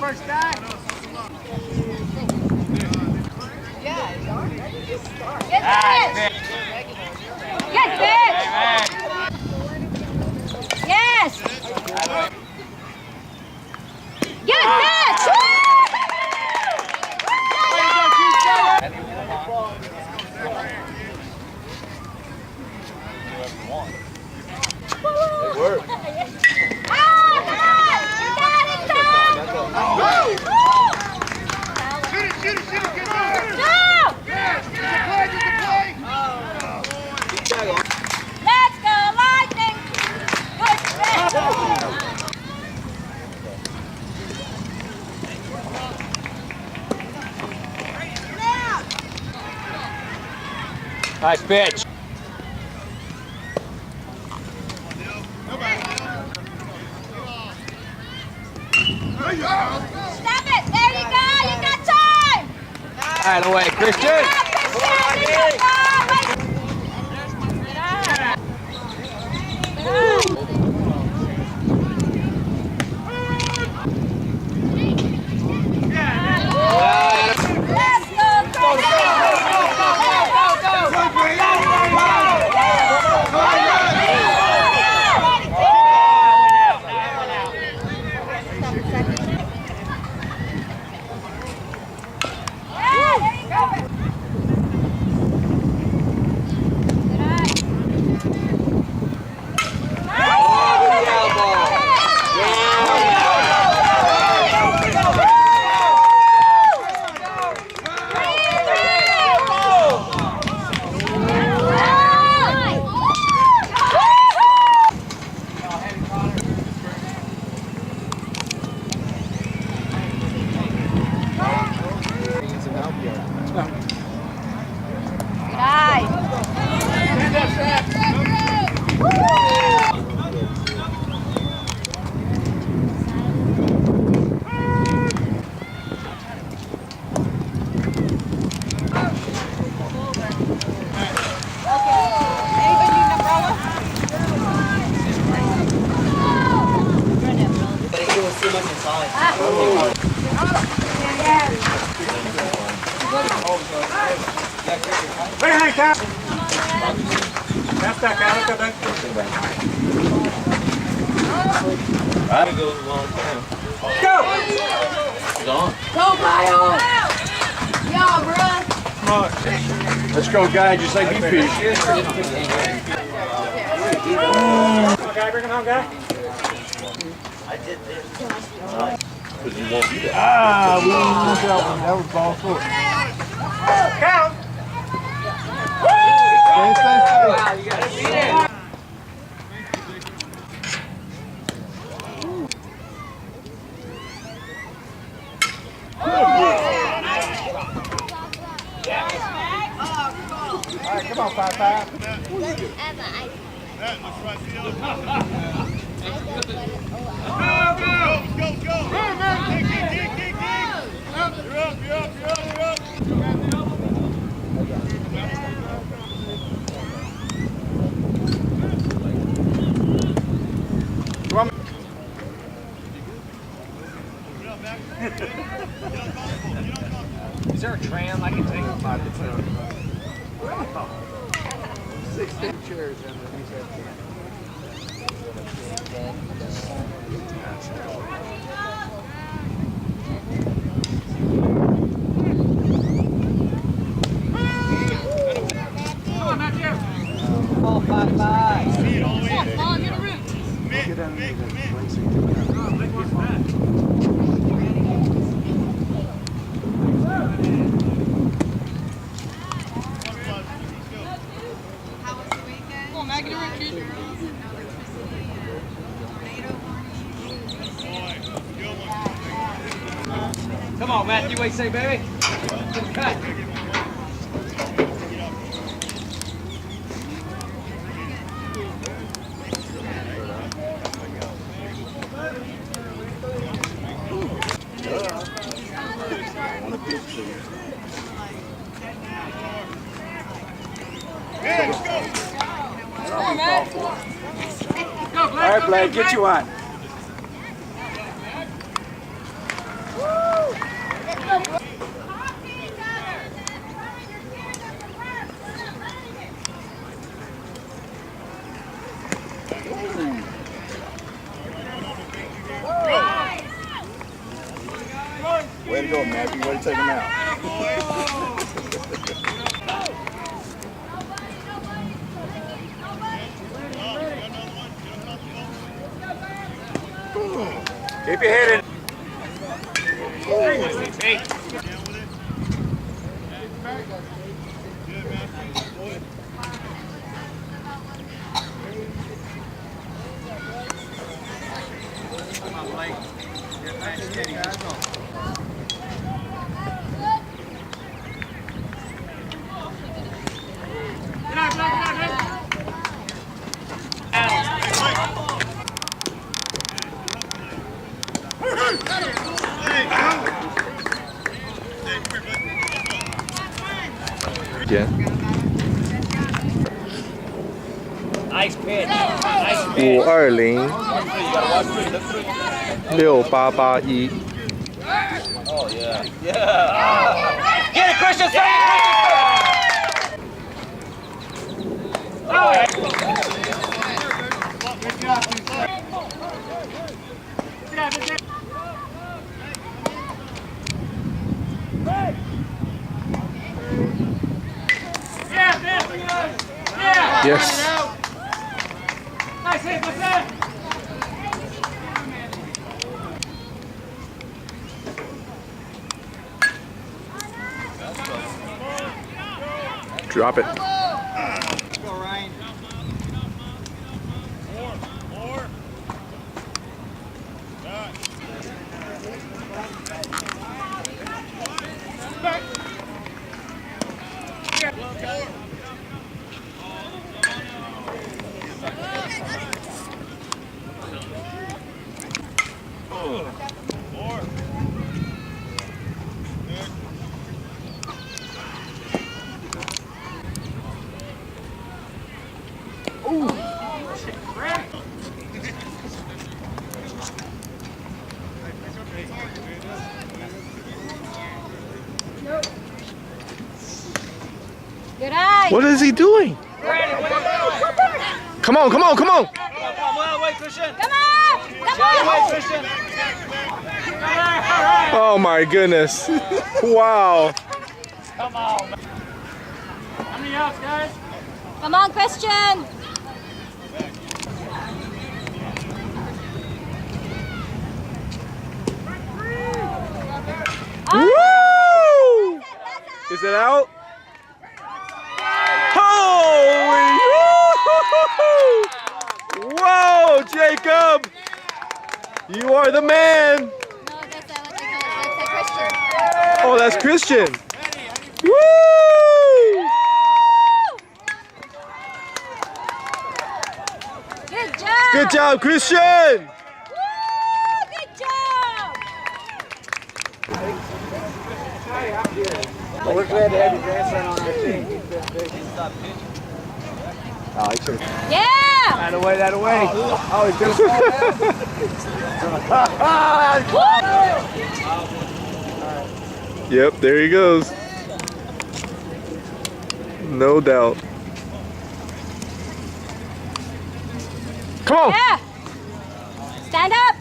first guy. Yeah. Get it! Get it! Yes! Get it! It worked. Shoot it, get there! No! Get the play! Let's go, Lightning! Good set! Nice pitch. Stop it! There you go! You got time! Out of the way, Christian. Let's go, guy, just like you pitched. Okay, bring him home, guy. Ah, we didn't want that one. That was ball four. Count. Stay. You gotta beat it. All right, come on, 5-5. Go. Dig. You're up. Is there a tram I can take a 5 to 10? 16 chairs underneath that tent. Ball 5-5. Get underneath that place. Come on, Matthew, what you say, baby? Cut. All right, Blake, get you one. Way to go, Matthew. Way to take him out. Keep your head in. Yeah. Nice pitch. Nice pitch. 520-6881。Oh, yeah. Yeah. Get it, Christian. Get it, Yes. Nice hit, Vincent. Drop it. Go, Ryan. More. Good eye. What is he doing? Come on, come on, come on. Wait, Christian. Come on. Come on. Wait, Christian. Oh my goodness. Wow. Come on, man. How many outs, guys? Come on, Christian. Woo! Is it out? Holy! Woo! Whoa, Jacob! You are the man. No, that's Christian. Oh, that's Christian. Woo! Good job. Good job, Christian. Woo, good job. Well, we're glad to have your grandson on our team. Oh, he should have. Yeah. That away, that away. Oh, he's going to fall down. Yep, there he goes. No doubt. Come on. Yeah. Stand up.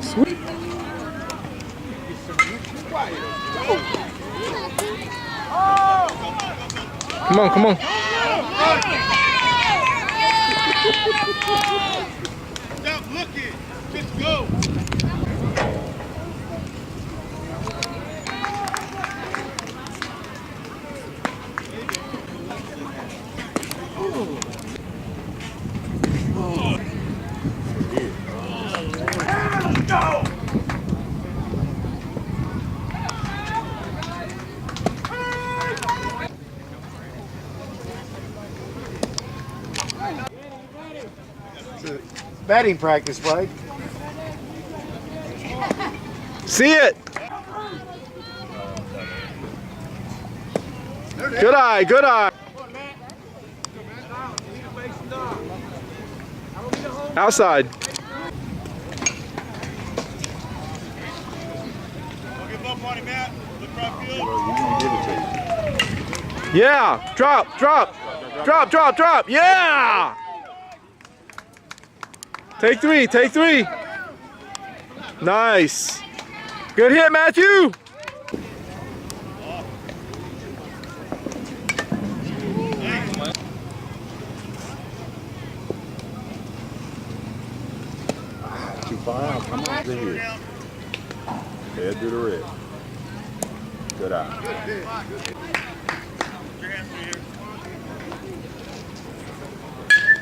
Sweet. Come on, come on. Stop looking. Just go. Batting practice, Blake. See it. Good eye, good eye. Outside. Yeah, drop. Yeah. Take three. Nice. Good hit, Matthew. Too far out. Come on, to here. Head to the red. Good eye.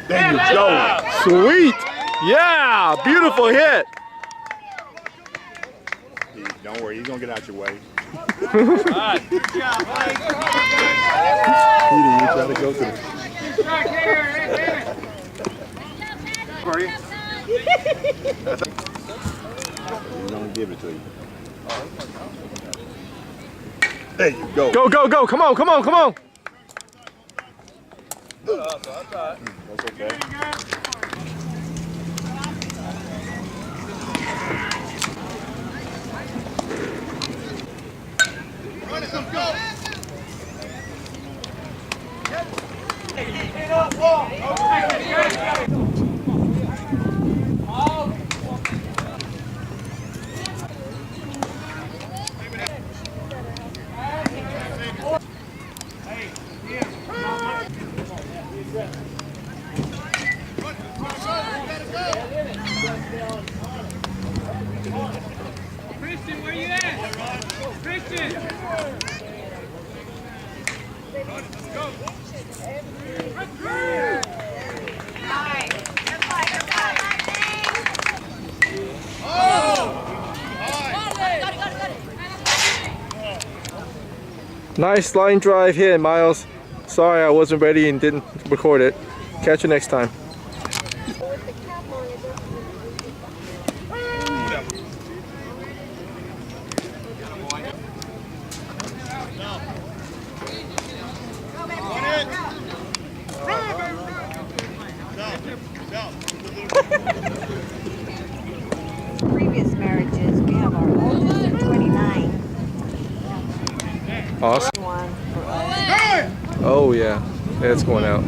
There you go. Sweet. Yeah, beautiful hit. Don't worry, he's gonna get out your way. Good job, Mike. He didn't even try to go to the. He's gonna give it to you. There you go. Go. Come on. That's okay. Christian, where you at? Christian! Nice line drive hit, Miles. Sorry I wasn't ready and didn't record it. Catch you next time. Previous marriages, we have our oldest at 29. Awesome. One for us. Oh yeah, it's going out.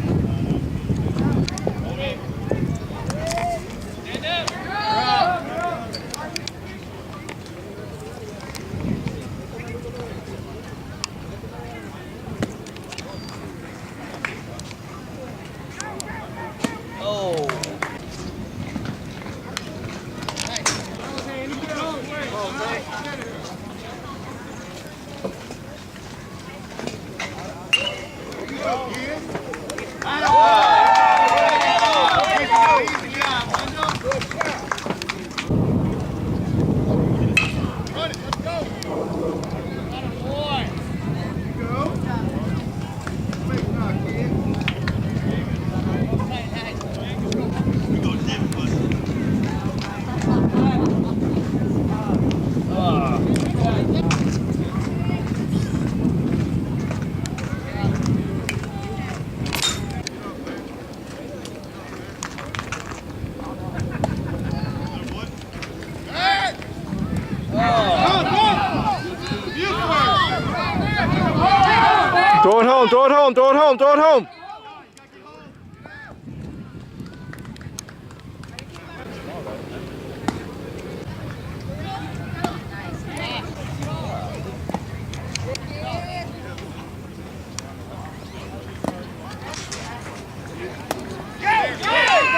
Throw it home.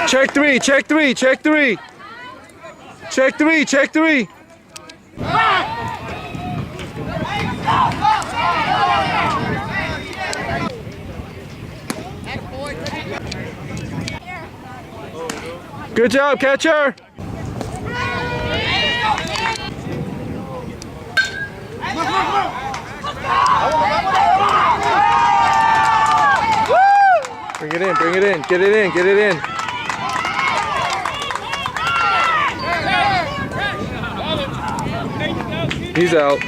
Check three. Good job, catcher. Bring it in, get it in. He's out.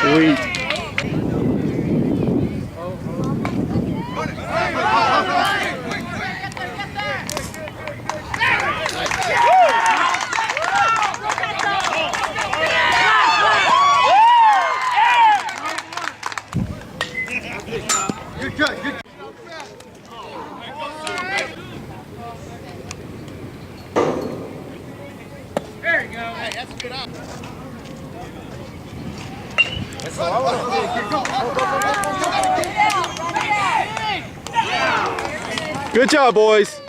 Sweet. Good job, boys.